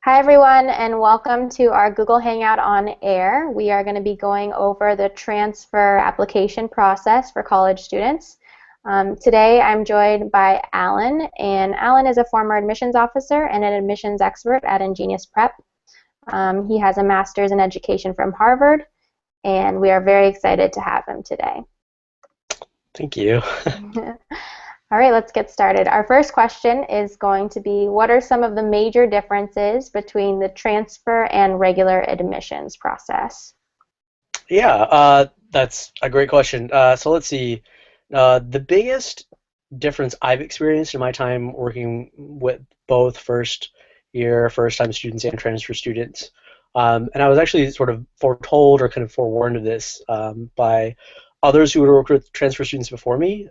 Hi everyone, and welcome to our Google Hangout on Air. We are going to be going over the transfer application process for college students. Today I'm joined by Alan, and Alan is a former admissions officer and an admissions expert at InGenius Prep. He has a master's in education from Harvard, and we are very excited to have him today. Thank you. All right, let's get started. Our first question is going to be, what are some of the major differences between the transfer and regular admissions process? Yeah, that's a great question. So let's see. The biggest difference I've experienced in my time working with both first-time students and transfer students, and I was actually sort of foretold or kind of forewarned of this by others who had worked with transfer students before me,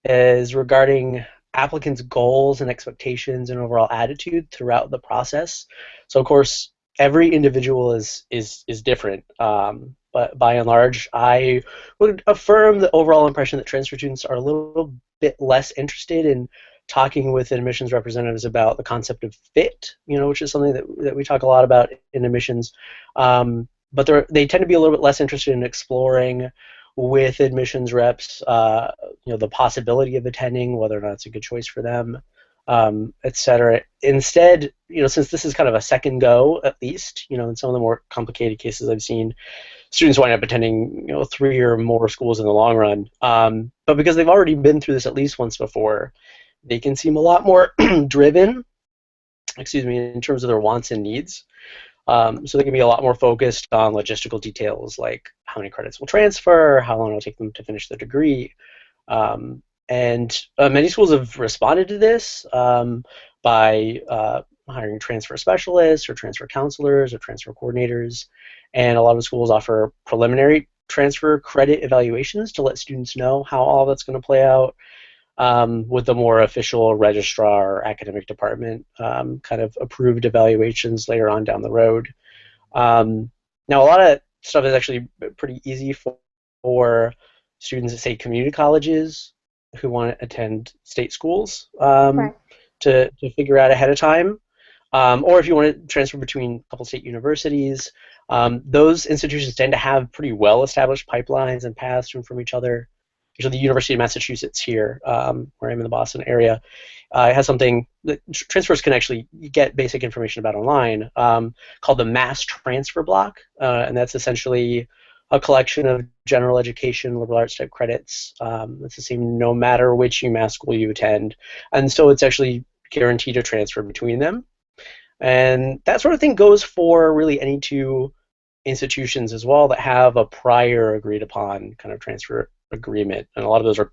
is regarding applicants' goals and expectations and overall attitude throughout the process. So of course, every individual is different. But by and large, I would affirm the overall impression that transfer students are a little bit less interested in talking with admissions representatives about the concept of fit, which is something that we talk a lot about in admissions. But they tend to be a little bit less interested in exploring with admissions reps, the possibility of attending, whether or not it's a good choice for them, et cetera. Instead, since this is kind of a second go, at least, in some of the more complicated cases I've seen, students wind up attending, three or more schools in the long run. But because they've already been through this at least once before, they can seem a lot more driven, in terms of their wants and needs. So they can be a lot more focused on logistical details like how many credits will transfer, how long it will take them to finish the degree. And many schools have responded to this by hiring transfer specialists or transfer counselors or transfer coordinators. And a lot of schools offer preliminary transfer credit evaluations to let students know how all that's going to play out, with the more official registrar or academic department kind of approved evaluations later on down the road. Now, a lot of stuff is actually pretty easy for students at, say, community colleges who want to attend state schools, Right. to figure out ahead of time. Or if you want to transfer between a couple state universities, those institutions tend to have pretty well-established pipelines and paths to and from each other. Usually the University of Massachusetts here, where I'm in the Boston area, has something that transfers can actually get basic information about online, called the Mass Transfer Block, and that's essentially a collection of general education, liberal arts type credits. It's the same no matter which UMass school you attend, and so it's actually guaranteed a transfer between them. And that sort of thing goes for really any two institutions as well that have a prior agreed upon kind of transfer agreement. And a lot of those are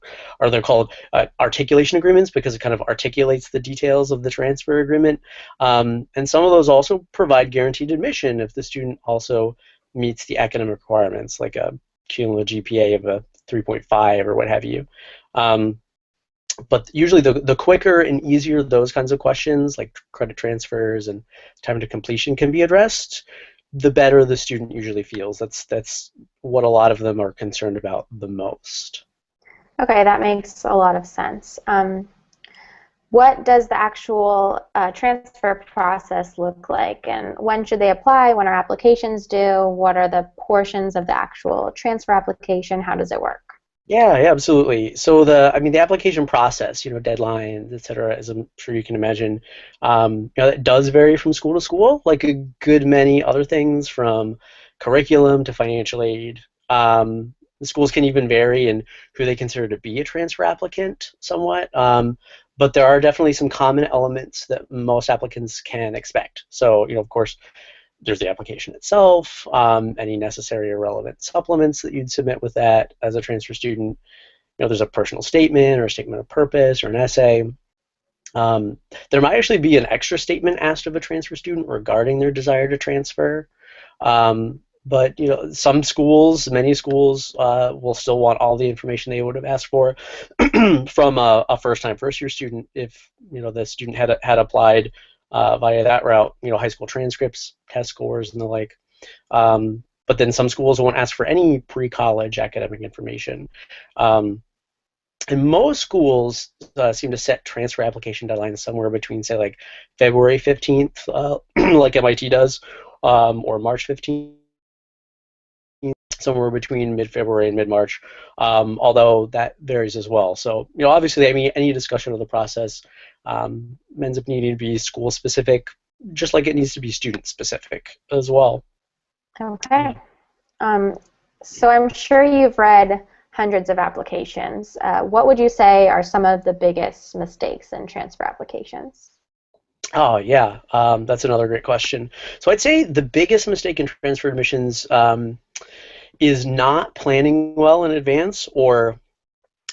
they're called articulation agreements because it kind of articulates the details of the transfer agreement. And some of those also provide guaranteed admission if the student also meets the academic requirements, like a cumulative GPA of a 3.5 or what have you. But usually the quicker and easier those kinds of questions, like credit transfers and time to completion, can be addressed, the better the student usually feels. That's what a lot of them are concerned about the most. Okay, that makes a lot of sense. What does the actual transfer process look like, and when should they apply? When are applications due? What are the portions of the actual transfer application? How does it work? Yeah, absolutely. So the application process, deadlines, et cetera, as I'm sure you can imagine, it does vary from school to school, like a good many other things, from curriculum to financial aid. The schools can even vary in who they consider to be a transfer applicant somewhat, but there are definitely some common elements that most applicants can expect. So, of course, there's the application itself, any necessary or relevant supplements that you'd submit with that as a transfer student. There's a personal statement or a statement of purpose or an essay. There might actually be an extra statement asked of a transfer student regarding their desire to transfer. But some schools, many schools, will still want all the information they would have asked for from a first-year student if the student had applied via that route. High school transcripts, test scores, and the like. But then some schools won't ask for any pre-college academic information. And most schools seem to set transfer application deadlines somewhere between, say, like February 15th, like MIT does, or March 15th, somewhere between mid-February and mid-March, although that varies as well. So, obviously, I mean, any discussion of the process ends up needing to be school-specific, just like it needs to be student-specific as well. Okay. Um, so I'm sure you've read hundreds of applications. What would you say are some of the biggest mistakes in transfer applications? Oh, yeah, that's another great question. So I'd say the biggest mistake in transfer admissions is not planning well in advance, or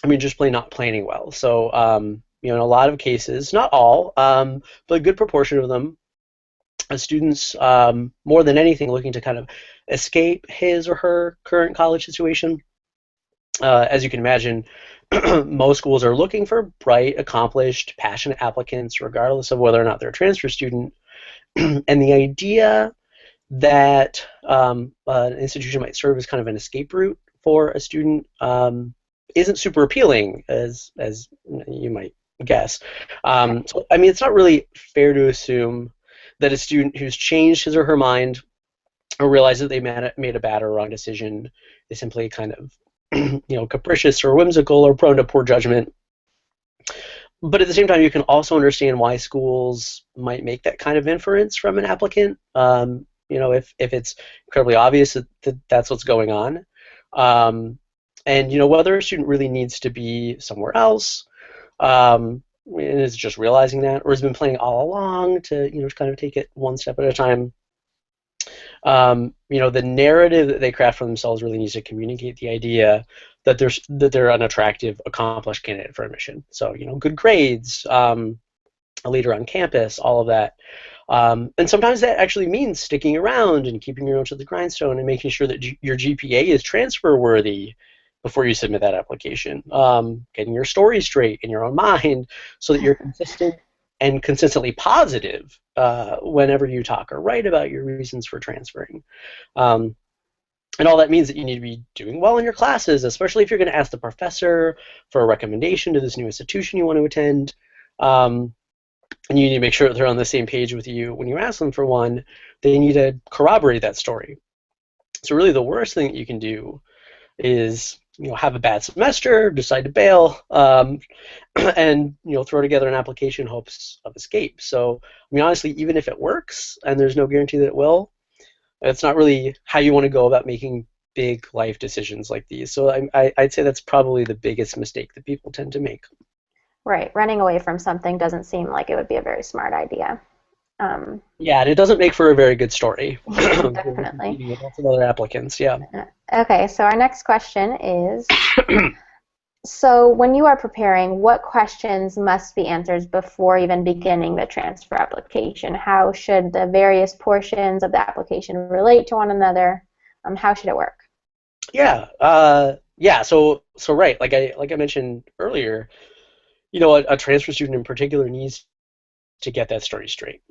I mean, just plain not planning well. So, in a lot of cases, not all, but a good proportion of them, students, more than anything, looking to kind of escape his or her current college situation. As you can imagine, most schools are looking for bright, accomplished, passionate applicants, regardless of whether or not they're a transfer student. And the idea that an institution might serve as kind of an escape route for a student isn't super appealing, as you might guess. So, I mean, it's not really fair to assume that a student who's changed his or her mind or realized that they made a bad or wrong decision is simply kind of capricious or whimsical or prone to poor judgment. But at the same time, you can also understand why schools might make that kind of inference from an applicant. If it's incredibly obvious that that's what's going on, and whether a student really needs to be somewhere else, and is just realizing that, or has been planning all along to kind of take it one step at a time. The narrative that they craft for themselves really needs to communicate the idea that they're an attractive, accomplished candidate for admission. So, good grades, a leader on campus, all of that. And sometimes that actually means sticking around and keeping your nose to the grindstone and making sure that your GPA is transfer worthy before you submit that application. Getting your story straight in your own mind so that you're consistent and consistently positive whenever you talk or write about your reasons for transferring. And all that means that you need to be doing well in your classes, especially if you're going to ask the professor for a recommendation to this new institution you want to attend. And you need to make sure that they're on the same page with you when you ask them for one. They need to corroborate that story. So really the worst thing that you can do is have a bad semester, decide to bail, and throw together an application in hopes of escape. So I mean, honestly, even if it works, and there's no guarantee that it will, it's not really how you want to go about making big life decisions like these. So I'd say that's probably the biggest mistake that people tend to make. Right. Running away from something doesn't seem like it would be a very smart idea. Yeah, and it doesn't make for a very good story. Definitely. Competing with lots of other applicants, yeah. Okay, so our next question is, so when you are preparing, what questions must be answered before even beginning the transfer application? How should the various portions of the application relate to one another? How should it work? Yeah, yeah. So right, like I mentioned earlier, a transfer student in particular needs to get that story straight.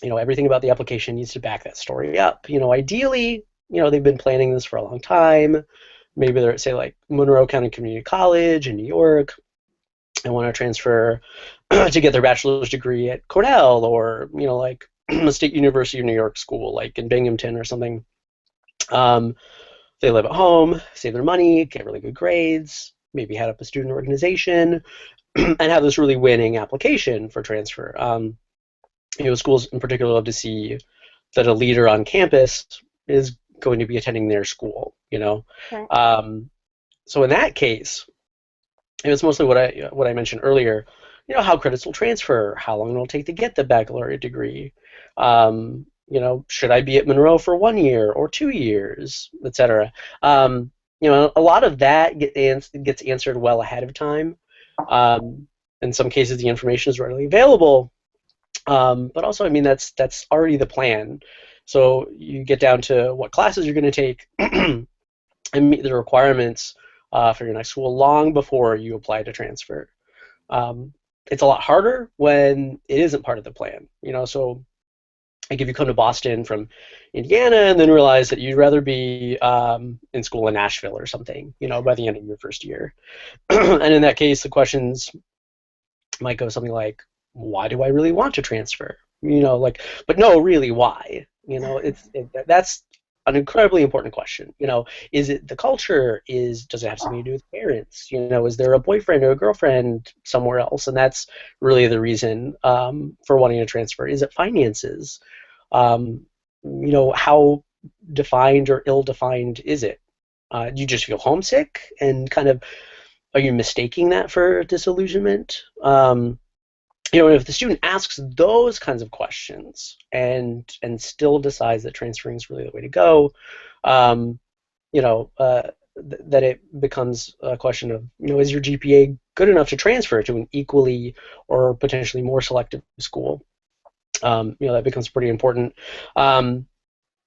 Everything about the application needs to back that story up. Ideally, they've been planning this for a long time. Maybe they're at, say, like Monroe County Community College in New York and want to transfer to get their bachelor's degree at Cornell or, like a State University of New York school, like in Binghamton or something. They live at home, save their money, get really good grades, maybe head up a student organization, and have this really winning application for transfer. Schools in particular love to see that a leader on campus is going to be attending their school. Right. So in that case, it's mostly what I mentioned earlier. How credits will transfer, how long it'll take to get the baccalaureate degree. Should I be at Monroe for 1 year or 2 years, etc. A lot of that gets answered well ahead of time. In some cases, the information is readily available. But also, I mean, that's already the plan. So you get down to what classes you're going to take and meet the requirements for your next school long before you apply to transfer. It's a lot harder when it isn't part of the plan. So Like if you come to Boston from Indiana and then realize that you'd rather be in school in Nashville or something, by the end of your first year. And in that case, the questions might go something like, why do I really want to transfer? Like, but no, really, why? That's an incredibly important question. Is it the culture? Does it have something to do with parents? Is there a boyfriend or a girlfriend somewhere else? And that's really the reason for wanting to transfer. Is it finances? How defined or ill-defined is it? Do you just feel homesick and kind of are you mistaking that for disillusionment? If the student asks those kinds of questions and still decides that transferring is really the way to go, um, you know, uh, that it becomes a question of, is your GPA good enough to transfer to an equally or potentially more selective school? That becomes pretty important. Um,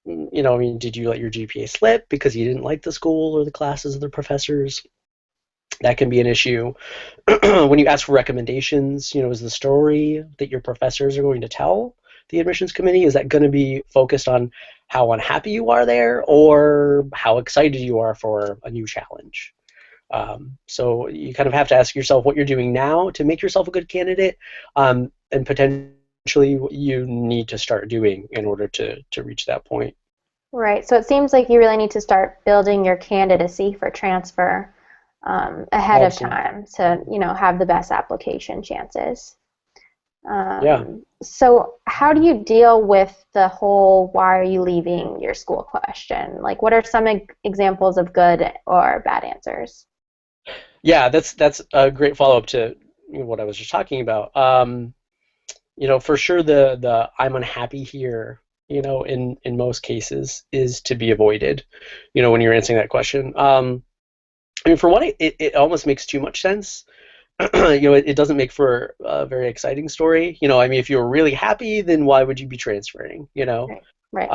I mean, did you let your GPA slip because you didn't like the school or the classes or the professors? That can be an issue. When you ask for recommendations, is the story that your professors are going to tell the admissions committee, is that going to be focused on how unhappy you are there or how excited you are for a new challenge? So you kind of have to ask yourself what you're doing now to make yourself a good candidate, and potentially what you need to start doing in order to reach that point. Right. So it seems like you really need to start building your candidacy for transfer ahead of Absolutely. time to, have the best application chances. Yeah. So how do you deal with the whole "why are you leaving your school" question? Like, what are some examples of good or bad answers? Yeah, that's a great follow-up to what I was just talking about. For sure the I'm unhappy here, in most cases is to be avoided, when you're answering that question. I mean, for one, it almost makes too much sense. It doesn't make for a very exciting story. I mean, if you were really happy, then why would you be transferring? Right. Right.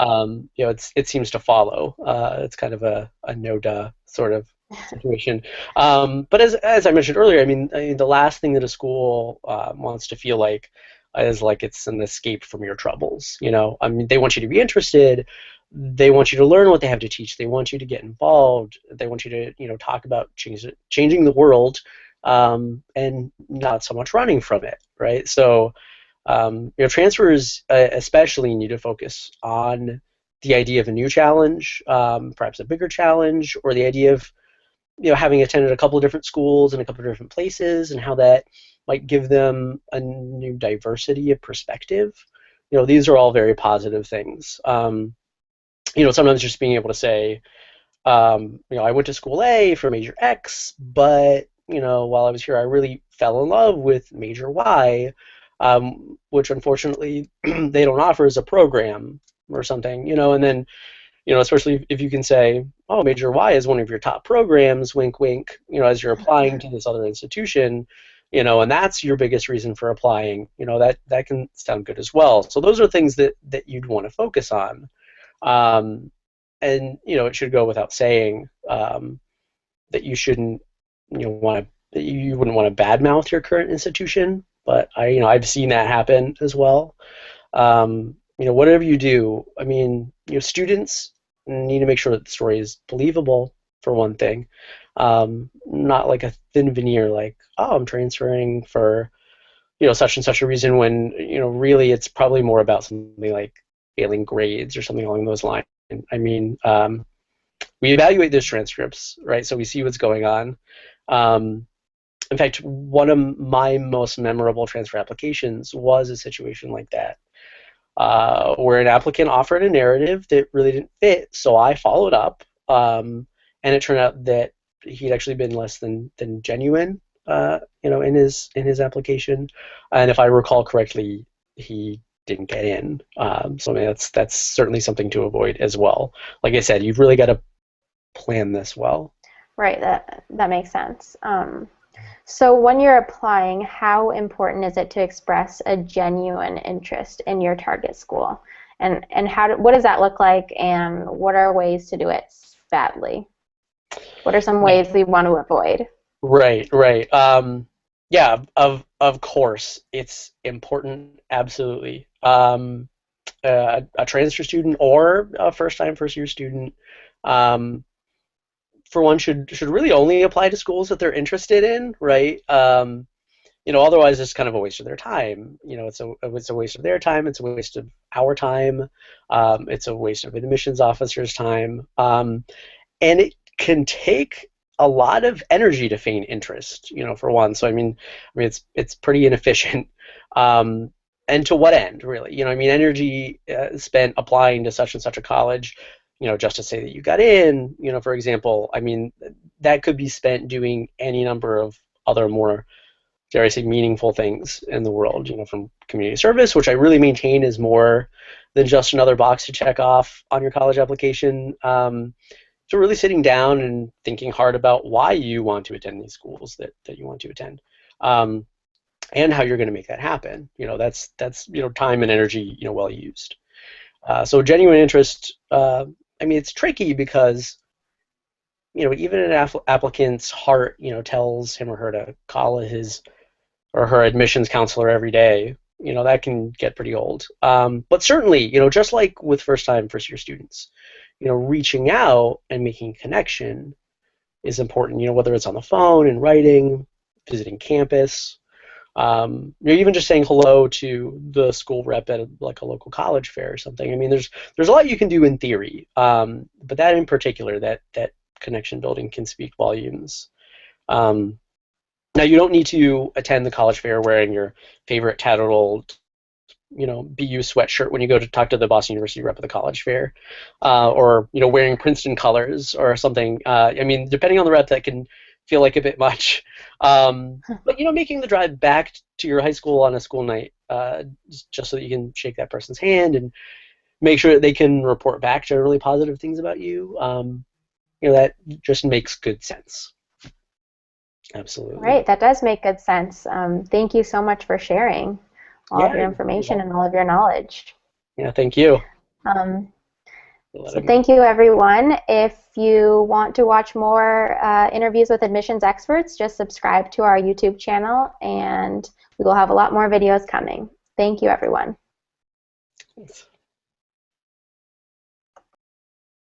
It seems to follow. It's kind of a no duh sort of situation. But as I mentioned earlier, I mean, the last thing that a school wants to feel like is like it's an escape from your troubles. I mean, they want you to be interested. They want you to learn what they have to teach. They want you to get involved. They want you to, talk about changing the world, and not so much running from it, right? So, transfers especially need to focus on the idea of a new challenge, perhaps a bigger challenge, or the idea of having attended a couple of different schools in a couple of different places, and how that might give them a new diversity of perspective. These are all very positive things. Sometimes just being able to say, I went to school A for major X, but while I was here, I really fell in love with major Y, which unfortunately they don't offer as a program or something. And then especially if you can say, oh, major Y is one of your top programs, wink, wink, as you're applying to this other institution. And that's your biggest reason for applying. That can sound good as well. So those are things that you'd want to focus on. Um, and it should go without saying that you shouldn't want to that you wouldn't want to badmouth your current institution, but I've seen that happen as well. Whatever you do, I mean, students need to make sure that the story is believable for one thing, not like a thin veneer, like, oh, I'm transferring for such and such a reason, when really it's probably more about something like failing grades or something along those lines. I mean, we evaluate those transcripts, right? So we see what's going on. Um, in fact, one of my most memorable transfer applications was a situation like that, where an applicant offered a narrative that really didn't fit. So I followed up, and it turned out that he'd actually been less than genuine, in his application. And if I recall correctly, he didn't get in. So I mean, that's certainly something to avoid as well. Like I said, you've really got to plan this well. Right. That makes sense. So when you're applying, how important is it to express a genuine interest in your target school? And what does that look like, and what are ways to do it badly? What are some ways we want to avoid? Right, right. Yeah, of course, it's important, absolutely. a transfer student or a first-time, first-year student, um, for one, should really only apply to schools that they're interested in, right? Otherwise it's kind of a waste of their time. It's a waste of their time. It's a waste of our time. It's a waste of an admissions officer's time. And it can take a lot of energy to feign interest, for one. So it's pretty inefficient. Um, and to what end, really? Energy spent applying to such and such a college, just to say that you got in, for example. That could be spent doing any number of other more, dare I say, meaningful things in the world, from community service, which I really maintain is more than just another box to check off on your college application. So really sitting down and thinking hard about why you want to attend these schools that you want to attend, and how you're going to make that happen. That's time and energy well used. So genuine interest. It's tricky because even an applicant's heart tells him or her to call his or her admissions counselor every day. That can get pretty old. But certainly, just like with first-time, first-year students, reaching out and making connection is important. Whether it's on the phone and writing, visiting campus, even just saying hello to the school rep at like a local college fair or something. There's a lot you can do in theory, but that in particular, that connection building can speak volumes. Now, you don't need to attend the college fair wearing your favorite tattered old, BU sweatshirt when you go to talk to the Boston University rep at the college fair, or wearing Princeton colors or something. Depending on the rep, that can feel like a bit much. But making the drive back to your high school on a school night, just so that you can shake that person's hand and make sure that they can report back generally positive things about you. That just makes good sense. Absolutely. Right, that does make good sense. Thank you so much for sharing all of Yeah, your you're information and welcome. all of your knowledge. Yeah, thank you Um, for so letting me. thank you, everyone. If you want to watch more interviews with admissions experts, just subscribe to our YouTube channel, and we will have a lot more videos coming. Thank you, everyone. Thanks.